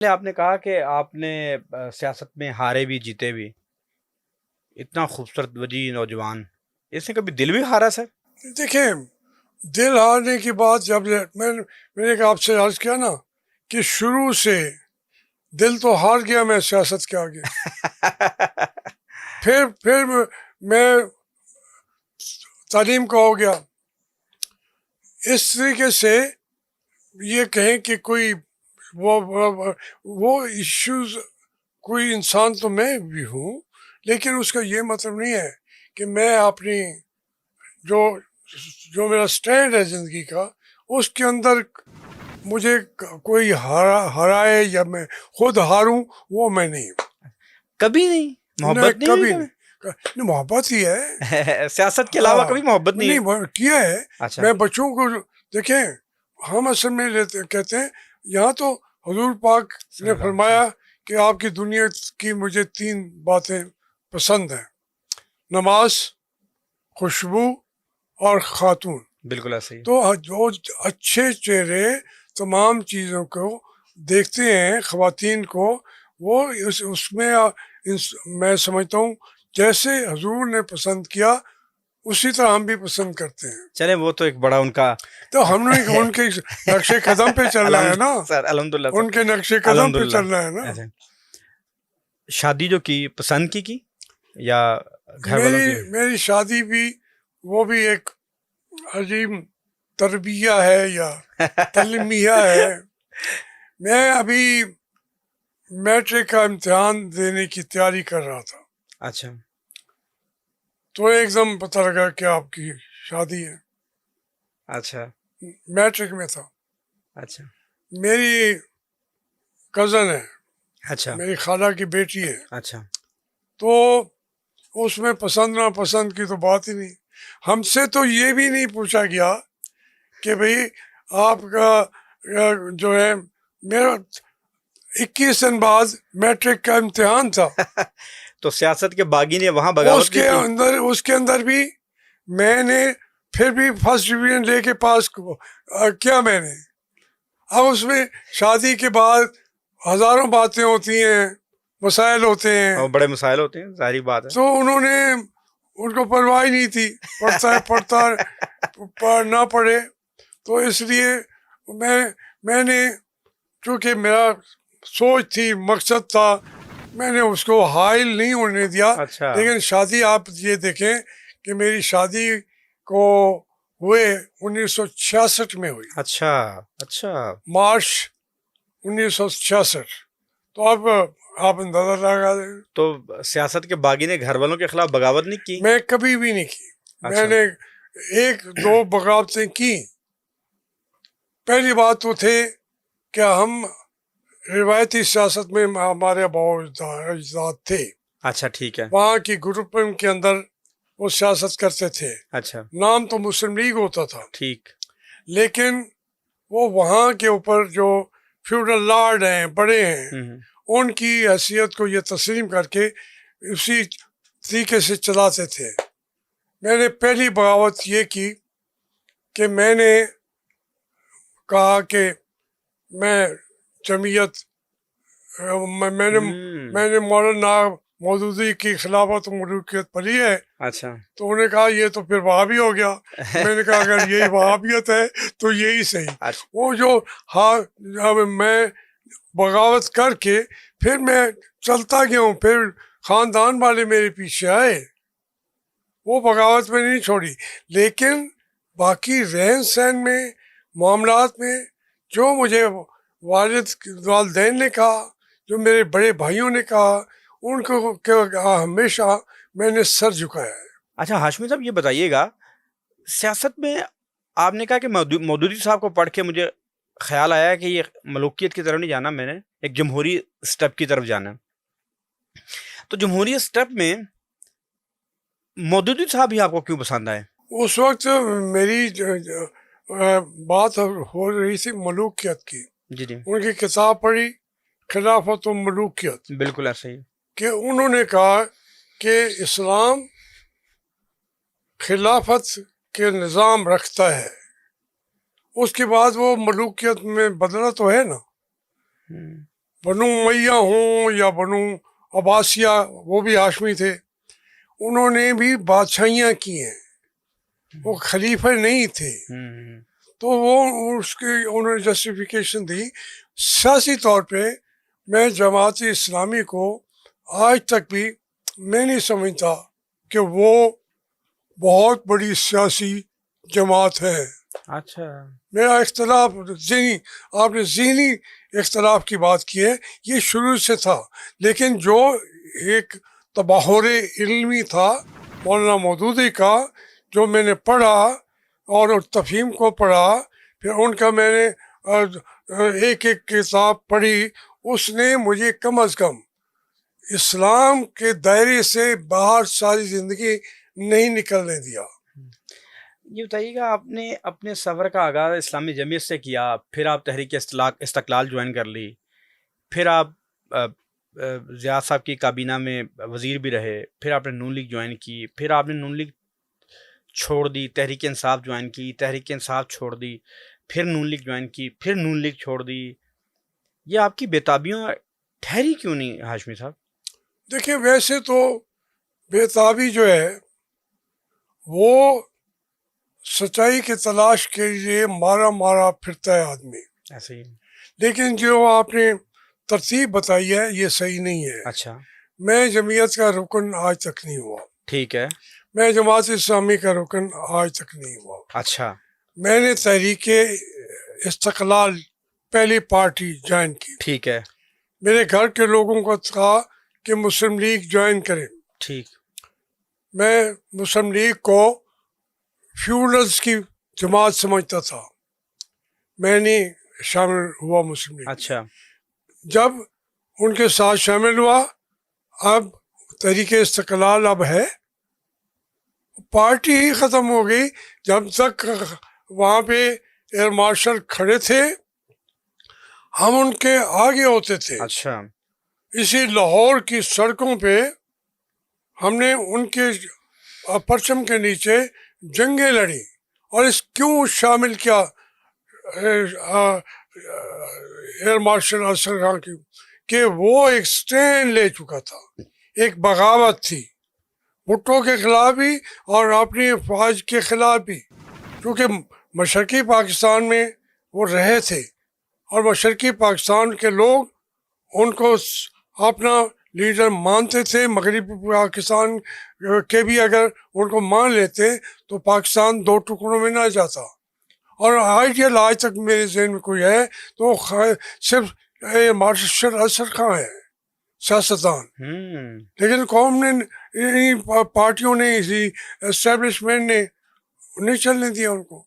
آپ نے کہا کہ آپ نے سیاست میں ہارے بھی جیتے بھی، اتنا خوبصورت وجیح نوجوان، اس نے کبھی دل بھی ہارا سر؟ دیکھیں، دل ہارنے کی بات جب میں نے آپ سے عرض کیا نا کہ شروع سے دل تو ہار گیا میں سیاست کے آگے. پھر میں تعلیم کا ہو گیا. اس طریقے سے یہ کہیں کہ کوئی وہ ایشوز، کوئی انسان تو میں بھی ہوں، لیکن اس کا یہ مطلب نہیں ہے کہ میں اپنی جو میرا سٹینڈ ہے زندگی کا، اس کے اندر مجھے کوئی ہرائے یا میں خود ہاروں، وہ میں نہیں ہوں. کبھی نہیں؟ محبت نہیں کبھی ہوئی نہیں. محبت ہی ہے. سیاست کے علاوہ کبھی محبت نہیں ہے؟ نہیں کیا ہے. اچھا. میں بچوں کو دیکھیں، ہم اصل میں کہتے ہیں یہاں تو حضور پاک نے فرمایا کہ آپ کی دنیا کی مجھے 3 باتیں پسند ہیں: نماز، خوشبو اور خاتون. بالکل ایسے ہی. تو جو اچھے چہرے تمام چیزوں کو دیکھتے ہیں، خواتین کو، وہ اس میں میں سمجھتا ہوں جیسے حضور نے پسند کیا اسی طرح ہم بھی پسند کرتے ہیں. چلیں وہ تو ایک بڑا ان کا، تو ہم نے ان کے نقش قدم پہ چلنا ہے نا سر الحمدللہ ان کے نقش قدم پہ چلنا ہے نا. شادی جو کی پسند کی یا گھر والوں کی؟ میری شادی بھی وہ بھی ایک عجیب تربیہ ہے یا تعلیمیہ ہے. میں ابھی میٹرک کا امتحان دینے کی تیاری کر رہا تھا. اچھا. تو ایک دم پتہ لگا کہ آپ کی شادی ہے. اچھا. میٹرک میں تھا. اچھا. میری کزن ہے. اچھا. میری خالہ کی بیٹی ہے. اچھا. تو اس میں پسند نہ پسند کی تو بات ہی نہیں. ہم سے تو یہ بھی نہیں پوچھا گیا کہ بھئی آپ کا جو ہے، میرا 21 دن بعد میٹرک کا امتحان تھا. تو سیاست کے باغی نے وہاں بغاوت کی؟ اس کے اندر بھی میں نے پھر بھی فرسٹ ڈویژن لے کے پاس کیا میں نے. اب اس میں شادی کے بعد ہزاروں باتیں ہوتی ہیں، مسائل ہوتے ہیں، بڑے مسائل ہوتے ہیں، ظاہری بات ہے. تو انہوں نے، ان کو پرواہ نہیں تھی، پڑھتا نہ پڑھے. تو اس لیے میں نے، چونکہ میرا سوچ تھی، مقصد تھا، میں نے اس کو حائل نہیں ہونے دیا. اچھا. لیکن شادی آپ یہ دیکھیں کہ میری شادی کو ہوئے 1966 میں ہوئی. اچھا. اچھا. مارچ 1966. تو اب آپ اندازہ لگا دیں. تو سیاست کے باغی نے گھر والوں کے خلاف بغاوت نہیں کی؟ میں کبھی بھی نہیں کی. میں نے 1-2 بغاوتیں کی. پہلی بات تو تھے کہ ہم روایتی سیاست میں ہمارے اباء اجداد تھے. اچھا ٹھیک ہے. وہاں کی گروپ کے اندر وہ سیاست کرتے تھے. اچھا. نام تو مسلم لیگ ہوتا تھا. ٹھیک. لیکن وہ وہاں کے اوپر جو فیوڈل لارڈ ہیں، بڑے ہیں، ان کی حیثیت کو یہ تسلیم کر کے اسی طریقے سے چلاتے تھے. میں نے پہلی بغاوت یہ کی کہ میں نے کہا کہ میں جمعیت، میں نے مولانا مودودی کی خلافت و ملوکیت پڑھی ہے. اچھا. تو انہوں نے کہا یہ تو پھر وہابی ہو گیا. میں نے کہا اگر یہی وہابیت ہے تو یہی صحیح. وہ جو میں بغاوت کر کے پھر میں چلتا گیا ہوں، پھر خاندان والے میرے پیچھے آئے، وہ بغاوت میں نہیں چھوڑی. لیکن باقی رہن سہن میں، معاملات میں، جو مجھے والدین نے کہا، جو میرے بڑے بھائیوں نے کہا، ان کو ہمیشہ میں نے سر جھکایا ہے. اچھا ہاشمی صاحب یہ بتائیے گا، سیاست میں آپ نے کہا کہ مودودی صاحب کو پڑھ کے مجھے خیال آیا کہ یہ ملوکیت کی طرف نہیں جانا، میں نے ایک جمہوری سٹیپ کی طرف جانا. تو جمہوری سٹیپ میں مودودی صاحب ہی آپ کو کیوں پسند آئے؟ اس وقت میری بات ہو رہی تھی ملوکیت کی. جی جی. ان کی کتاب پڑھی، خلافت و ملوکیت. بالکل ایسے ہی. کہ انہوں نے کہا کہ اسلام خلافت کے نظام رکھتا ہے، اس کے بعد وہ ملوکیت میں بدلا تو ہے نا. بنو امیہ ہوں یا بنو عباسیہ، وہ بھی ہاشمی تھے، انہوں نے بھی بادشاہیاں کی ہیں، وہ خلیفہ نہیں تھے. تو وہ اس کی انہوں نے جسٹیفیکیشن دی. سیاسی طور پہ میں جماعت اسلامی کو آج تک بھی میں نہیں سمجھتا کہ وہ بہت بڑی سیاسی جماعت ہے. اچھا. میرا اختلاف ذہنی، آپ نے ذہنی اختلاف کی بات کی ہے، یہ شروع سے تھا. لیکن جو ایک تباہر علمی تھا مولانا مودودی کا، جو میں نے پڑھا اور تفہیم کو پڑھا، پھر ان کا میں نے ایک ایک کتاب پڑھی، اس نے مجھے کم از کم اسلام کے دائرے سے باہر ساری زندگی نہیں نکلنے دیا. یہ بتائیے گا، آپ نے اپنے سفر کا آغاز اسلامی جمعیت سے کیا، پھر آپ تحریک استقلال جوائن کر لی، پھر آپ زیاد صاحب کی کابینہ میں وزیر بھی رہے، پھر آپ نے نون لیگ جوائن کی، پھر آپ نے نون لیگ چھوڑ دی، تحریک انصاف جوائن کی، تحریک انصاف چھوڑ دی، پھر نون لیگ جوائن کی، پھر نون لیگ چھوڑ دی. یہ آپ کی بےتابیاں ٹھہری کیوں نہیں ہاشمی صاحب؟ دیکھیں، ویسے تو بےتابی جو ہے وہ سچائی کی تلاش کے لیے مارا پھرتا ہے آدمی. ایسے ہی. لیکن جو آپ نے ترتیب بتائی ہے یہ صحیح نہیں ہے. اچھا. میں جمعیت کا رکن آج تک نہیں ہوا. ٹھیک ہے. میں جماعت اسلامی کا رکن آج تک نہیں ہوا. اچھا. میں نے تحریک استقلال پہلی پارٹی جوائن کی. ٹھیک ہے. میرے گھر کے لوگوں کو کہا کہ مسلم لیگ جوائن کریں. ٹھیک. میں مسلم لیگ کو فیوڈلز کی جماعت سمجھتا تھا، میں نہیں شامل ہوا مسلم لیگ. اچھا. جب ان کے ساتھ شامل ہوا، اب تحریک استقلال اب ہے، پارٹی ہی ختم ہو گئی. جب تک وہاں پہ ایئر مارشل کھڑے تھے ہم ان کے آگے ہوتے تھے. اچھا. اسی لاہور کی سڑکوں پہ ہم نے ان کے پرچم کے نیچے جنگیں لڑی. اور اس کیوں شامل کیا ایئر مارشل ارشد خان کی، کہ وہ ایک سٹینڈ لے چکا تھا، ایک بغاوت تھی بھٹو کے خلاف بھی اور اپنی افواج کے خلاف بھی، کیونکہ مشرقی پاکستان میں وہ رہے تھے اور مشرقی پاکستان کے لوگ ان کو اپنا لیڈر مانتے تھے. مغربی پاکستان کے بھی اگر ان کو مان لیتے تو پاکستان دو ٹکڑوں میں نہ جاتا. اور آئیڈیل آج تک میرے ذہن میں کوئی ہے تو صرف مارشل ارشد خان ہے سیاستدان. لیکن قوم نے، پارٹیوں نے، اسی اسٹیبلشمنٹ نے نہیں چلنے دیا ان کو.